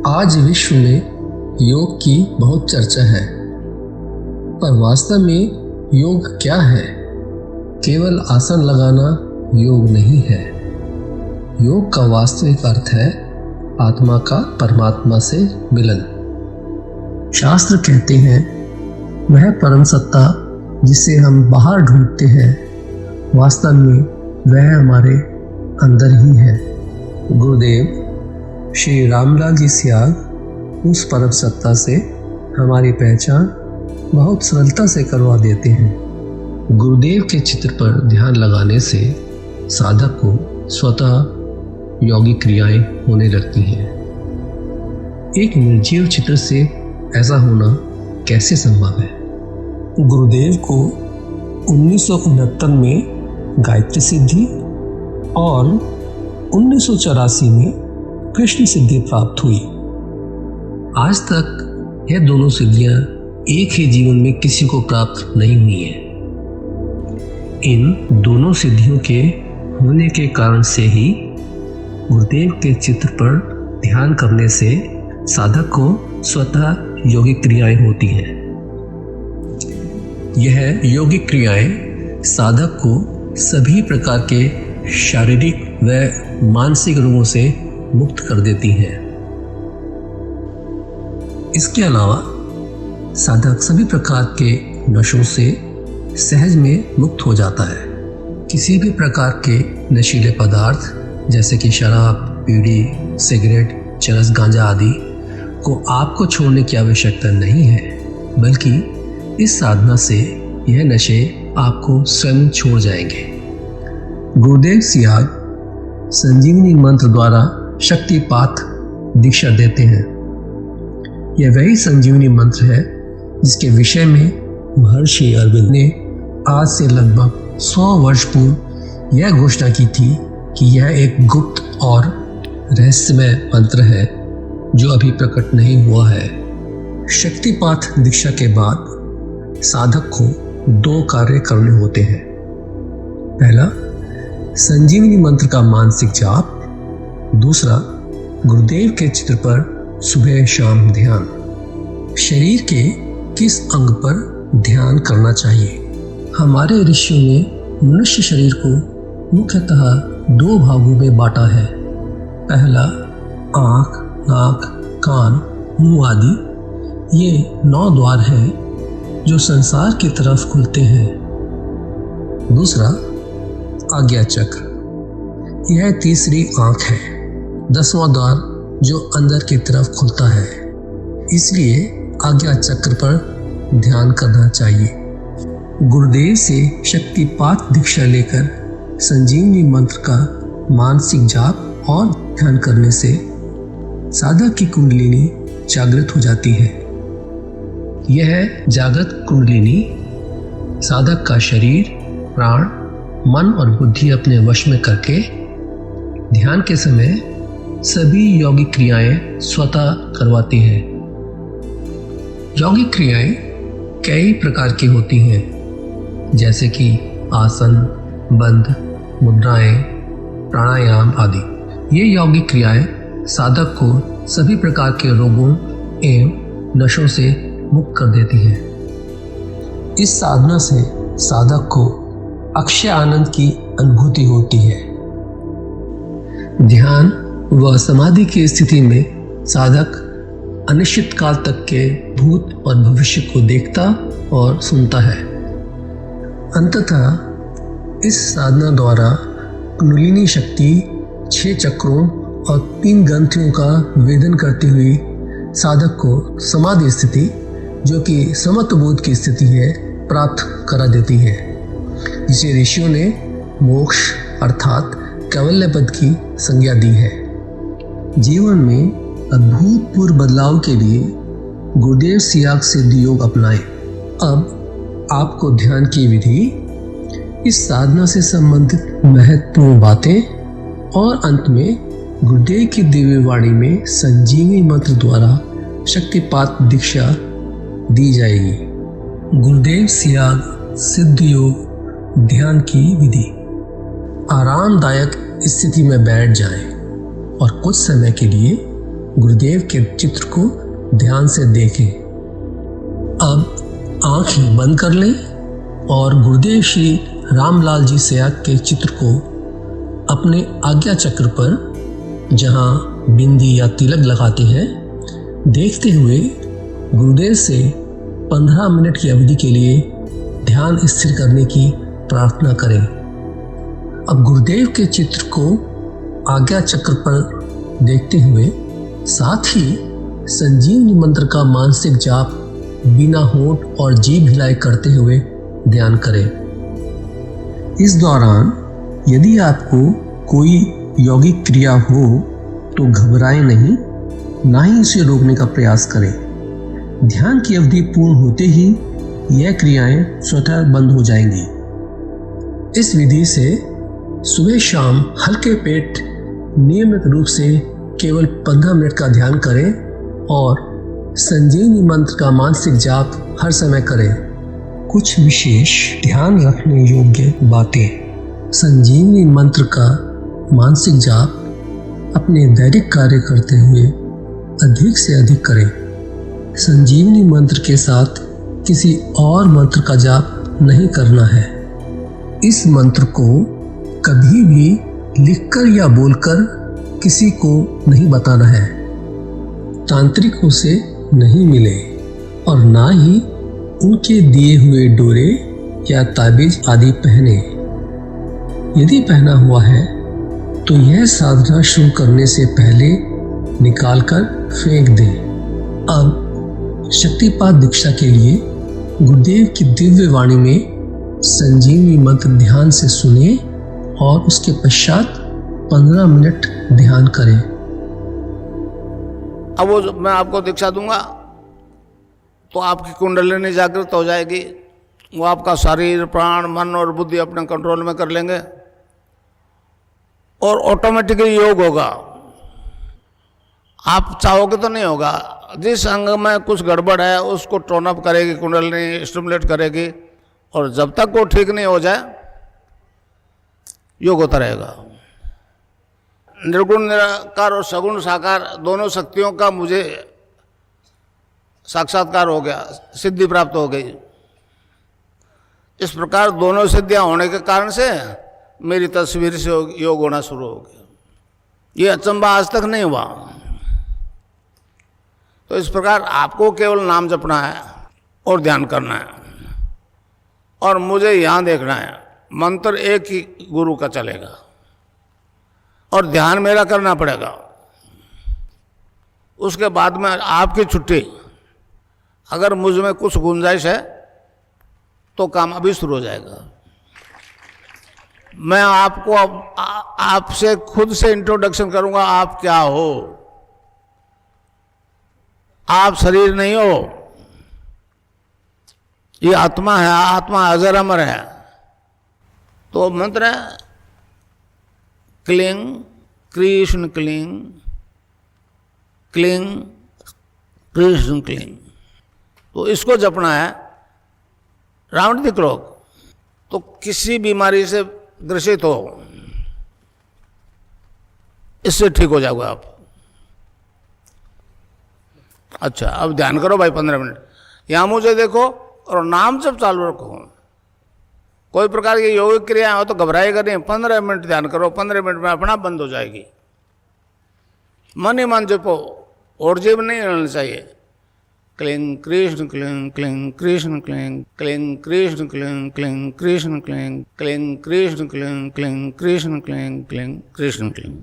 आज विश्व में योग की बहुत चर्चा है, पर वास्तव में योग क्या है? केवल आसन लगाना योग नहीं है। योग का वास्तविक अर्थ है आत्मा का परमात्मा से मिलन। शास्त्र कहते हैं वह परम सत्ता जिसे हम बाहर ढूंढते हैं, वास्तव में वह हमारे अंदर ही है। गुरुदेव श्री रामलाल जी सियाग उस परम सत्ता से हमारी पहचान बहुत सरलता से करवा देते हैं। गुरुदेव के चित्र पर ध्यान लगाने से साधक को स्वतः योगिक क्रियाएं होने लगती हैं। एक निर्जीव चित्र से ऐसा होना कैसे संभव है? गुरुदेव को 1969 में गायत्री सिद्धि और 1984 में कृष्ण सिद्धि प्राप्त हुई। आज तक यह दोनों सिद्धियां एक ही जीवन में किसी को प्राप्त नहीं हुई हैं। इन दोनों सिद्धियों के होने के कारण से ही गुरुदेव के चित्र पर ध्यान करने से साधक को स्वतः योगिक क्रियाएं होती हैं। यह योगिक क्रियाएं साधक को सभी प्रकार के शारीरिक व मानसिक रोगों से मुक्त कर देती हैं। इसके अलावा साधक सभी प्रकार के नशों से सहज में मुक्त हो जाता है। किसी भी प्रकार के नशीले पदार्थ जैसे कि शराब, बीड़ी, सिगरेट, चरस, गांजा आदि को आपको छोड़ने की आवश्यकता नहीं है, बल्कि इस साधना से यह नशे आपको स्वयं छोड़ जाएंगे। गुरुदेव सियाग संजीवनी मंत्र द्वारा शक्तिपात दीक्षा देते हैं। यह वही संजीवनी मंत्र है जिसके विषय में महर्षि अरविंद ने आज से लगभग 100 वर्ष पूर्व यह घोषणा की थी कि यह एक गुप्त और रहस्यमय मंत्र है जो अभी प्रकट नहीं हुआ है। शक्तिपात दीक्षा के बाद साधक को 2 कार्य करने होते हैं। पहला, संजीवनी मंत्र का मानसिक जाप। दूसरा, गुरुदेव के चित्र पर सुबह शाम ध्यान। शरीर के किस अंग पर ध्यान करना चाहिए? हमारे ऋषियों ने मनुष्य शरीर को मुख्यतः 2 भागों में बांटा है। पहला, आँख, नाक, कान, मुंह आदि ये 9 द्वार हैं जो संसार की तरफ खुलते हैं। दूसरा, आज्ञा चक्र, यह तीसरी आँख है, 10वां द्वार जो अंदर की तरफ खुलता है। इसलिए आज्ञा चक्र पर ध्यान करना चाहिए। गुरुदेव से शक्तिपात दीक्षा लेकर संजीवनी मंत्र का मानसिक जाप और ध्यान करने से साधक की कुंडलिनी जागृत हो जाती है। यह जागृत कुंडलिनी साधक का शरीर, प्राण, मन और बुद्धि अपने वश में करके ध्यान के समय सभी यौगिक क्रियाएं स्वतः करवाती हैं। यौगिक क्रियाएं कई प्रकार की होती हैं, जैसे कि आसन, बंध, मुद्राएं, प्राणायाम आदि। ये यौगिक क्रियाएं साधक को सभी प्रकार के रोगों एवं नशों से मुक्त कर देती हैं। इस साधना से साधक को अक्षय आनंद की अनुभूति होती है। ध्यान व समाधि की स्थिति में साधक अनिश्चित काल तक के भूत और भविष्य को देखता और सुनता है। अंततः इस साधना द्वारा कुंडलिनी शक्ति 6 चक्रों और 3 ग्रंथियों का वेदन करती हुई साधक को समाधि स्थिति, जो कि समत्वबोध की स्थिति है, प्राप्त करा देती है, जिसे ऋषियों ने मोक्ष अर्थात कैवल्य पद की संज्ञा दी है। जीवन में अभूतपूर्व बदलाव के लिए गुरुदेव सियाग सिद्ध योग अपनाएं। अब आपको ध्यान की विधि, इस साधना से संबंधित महत्वपूर्ण बातें और अंत में गुरुदेव की दिव्य वाणी में संजीवनी मंत्र द्वारा शक्तिपात दीक्षा दी जाएगी। गुरुदेव सियाग सिद्ध योग ध्यान की विधि। आरामदायक स्थिति में बैठ जाएं और कुछ समय के लिए गुरुदेव के चित्र को ध्यान से देखें। अब आंखें बंद कर लें और गुरुदेव श्री रामलाल जी सयाग के चित्र को अपने आज्ञा चक्र पर, जहां बिंदी या तिलक लगाते हैं, देखते हुए गुरुदेव से 15 मिनट की अवधि के लिए ध्यान स्थिर करने की प्रार्थना करें। अब गुरुदेव के चित्र को आज्ञा चक्र पर देखते हुए साथ ही संजीवनी मंत्र का मानसिक जाप बिना होंठ और जीभ हिलाए करते हुए ध्यान करें। इस दौरान यदि आपको कोई यौगिक क्रिया हो तो घबराएं नहीं, ना ही इसे रोकने का प्रयास करें। ध्यान की अवधि पूर्ण होते ही यह क्रियाएं स्वतः बंद हो जाएंगी। इस विधि से सुबह शाम हल्के पेट नियमित रूप से केवल 15 मिनट का ध्यान करें और संजीवनी मंत्र का मानसिक जाप हर समय करें। कुछ विशेष ध्यान रखने योग्य बातें। संजीवनी मंत्र का मानसिक जाप अपने दैनिक कार्य करते हुए अधिक से अधिक करें। संजीवनी मंत्र के साथ किसी और मंत्र का जाप नहीं करना है। इस मंत्र को कभी भी लिखकर या बोलकर किसी को नहीं बताना है। तांत्रिकों से नहीं मिले और ना ही उनके दिए हुए डोरे या ताबीज आदि पहने। यदि पहना हुआ है तो यह साधना शुरू करने से पहले निकालकर फेंक दें। अब शक्तिपात दीक्षा के लिए गुरुदेव की दिव्य वाणी में संजीवनी मंत्र ध्यान से सुने और उसके पश्चात 15 मिनट ध्यान करें। अब वो मैं आपको दीक्षा दूंगा तो आपकी कुंडलिनी जागृत हो जाएगी। वो आपका शरीर, प्राण, मन और बुद्धि अपने कंट्रोल में कर लेंगे और ऑटोमेटिकली योग होगा। आप चाहोगे तो नहीं होगा। जिस अंग में कुछ गड़बड़ है उसको टोन अप करेगी कुंडलिनी, स्टिमुलेट करेगी, और जब तक वो ठीक नहीं हो जाए योग होता रहेगा। निर्गुण निराकार और सगुण साकार दोनों शक्तियों का मुझे साक्षात्कार हो गया, सिद्धि प्राप्त हो गई। इस प्रकार दोनों सिद्धियां होने के कारण से मेरी तस्वीर से योग होना शुरू हो गया। ये अचंबा आज तक नहीं हुआ। तो इस प्रकार आपको केवल नाम जपना है और ध्यान करना है, और मुझे यहाँ देखना है। मंत्र एक ही गुरु का चलेगा और ध्यान मेरा करना पड़ेगा। उसके बाद में आपकी छुट्टी। अगर मुझ में कुछ गुंजाइश है तो काम अभी शुरू हो जाएगा। मैं आपको आपसे खुद से इंट्रोडक्शन करूंगा। आप क्या हो? आप शरीर नहीं हो, ये आत्मा है। आत्मा अजर अमर है। तो मंत्र है cling Krishna cling, cling Krishna cling. तो इसको जपना है राउंड द क्लॉक। तो किसी बीमारी से ग्रसित हो, इससे ठीक हो जाओगे आप। अच्छा, अब ध्यान करो भाई 15 मिनट। यहां मुझे देखो और नाम जब चालू रखो। कोई प्रकार की योगिक क्रिया हो तो घबराएगा नहीं। 15 मिनट ध्यान करो, 15 मिनट में अपना बंद हो जाएगी। मन ही मन जपो और जीव नहीं रहना चाहिए। Cling Krishna cling, cling Krishna cling, cling Krishna cling, cling Krishna cling, cling Krishna cling, cling Krishna cling, cling Krishna cling.